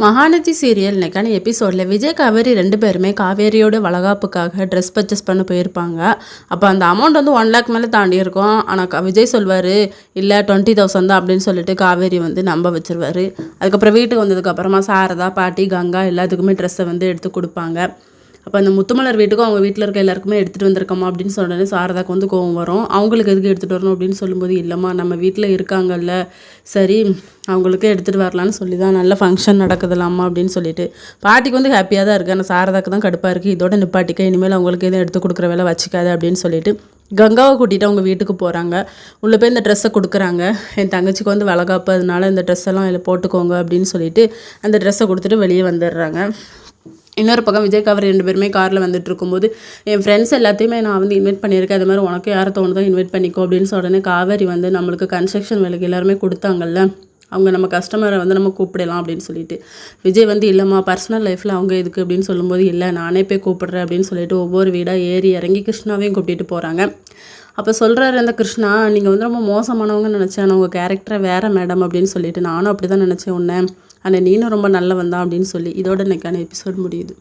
Mahanadi serial இன்னைக்கான எபிசோடில் விஜய் காவேரி 2 பேருமே காவேரியோட வளகாப்புக்காக ட்ரெஸ் பர்ச்சேஸ் பண்ண போயிருப்பாங்க. அப்போ அந்த அமௌண்ட் வந்து 1 லேக் மேலே தாண்டி இருக்கும். ஆனால் விஜய் சொல்வார் இல்லை 20,000 தான் அப்படின்னு சொல்லிட்டு காவேரி வந்து நம்ப வச்சிருவார். அதுக்கப்புறம் வீட்டுக்கு வந்ததுக்கப்புறமா சாரதா பாட்டி கங்கா எல்லாத்துக்குமே ட்ரெஸ்ஸை வந்து எடுத்து கொடுப்பாங்க. அப்போ அந்த முத்துமலர் வீட்டுக்கும் அவங்க வீட்டில் இருக்க எல்லாருக்குமே எடுத்துகிட்டு வந்திருக்கோமா அப்படின்னு சொன்னோடனே சாரதாக்கு வந்து கோவம் வரும். அவங்களுக்கு எதுக்கு எடுத்துகிட்டு வரணும் அப்படின்னு சொல்லும்போது, இல்லைம்மா நம்ம வீட்டில் இருக்காங்கல்ல, சரி அவங்களுக்கே எடுத்துகிட்டு வரலான்னு சொல்லி தான் நல்ல ஃபங்க்ஷன் நடக்குதுலாமா அப்படின்னு சொல்லிட்டு பாட்டிக்கு வந்து ஹாப்பியாக தான் இருக்குது. ஆனால் சாரதாக்கு தான் கடுப்பாக இருக்குது. இதோட நிப்பாட்டிக்க, இனிமேல் அவங்களுக்கு எதுவும் எடுத்து கொடுக்குற வேலை வச்சுக்காது அப்படின்னு சொல்லிட்டு கங்காவை கூட்டிகிட்டு அவங்க வீட்டுக்கு போகிறாங்க. உள்ளே போய் இந்த ட்ரெஸ்ஸை கொடுக்குறாங்க. என் தங்கச்சிக்கு வந்து வளகாப்பு, அதனால இந்த ட்ரெஸ் எல்லாம் இதில் போட்டுக்கோங்க அப்படின்னு சொல்லிட்டு அந்த ட்ரெஸ்ஸை கொடுத்துட்டு வெளியே வந்துடுறாங்க. இன்னொரு பக்கம் விஜய் காவேரி 2 பேருமே காரில் வந்துட்டு இருக்கும்போது, என் ஃப்ரெண்ட்ஸ் எல்லாத்தையுமே நான் வந்து இன்வைட் பண்ணியிருக்கேன், அது மாதிரி உனக்கு யாரை தோணுதோ இன்வைட் பண்ணிக்கோ அப்படின்னு சொன்னோடனே காவேரி வந்து நம்மளுக்கு கன்ஸ்ட்ரக்ஷன் வேலைக்கு எல்லாருமே கொடுத்தாங்கல்ல, அவங்க நம்ம கஸ்டமரை வந்து நம்ம கூப்பிடலாம் அப்படின்னு சொல்லிட்டு விஜய் வந்து இல்லைம்மா பர்சனல் லைஃப்பில் அவங்க எதுக்கு அப்படின்னு சொல்லும்போது, இல்லை நானே போய் கூப்பிட்றேன் அப்படின்னு சொல்லிட்டு ஒவ்வொரு வீடாக ஏறி இறங்கி கிருஷ்ணாவையும் கூப்பிட்டு போகிறாங்க. அப்போ சொல்கிறாரு அந்த கிருஷ்ணா, நீங்கள் வந்து ரொம்ப மோசமானவங்க நினச்சேன், உங்கள் கேரக்டரை வேறு மேடம் அப்படின்னு சொல்லிட்டு நானும் அப்படி தான் நினச்சேன் உன்னை, ஆனால் நீனும் ரொம்ப நல்லவன் தான் அப்படின்னு சொல்லி இதோட இன்னைக்கான எபிசோட் முடியுது.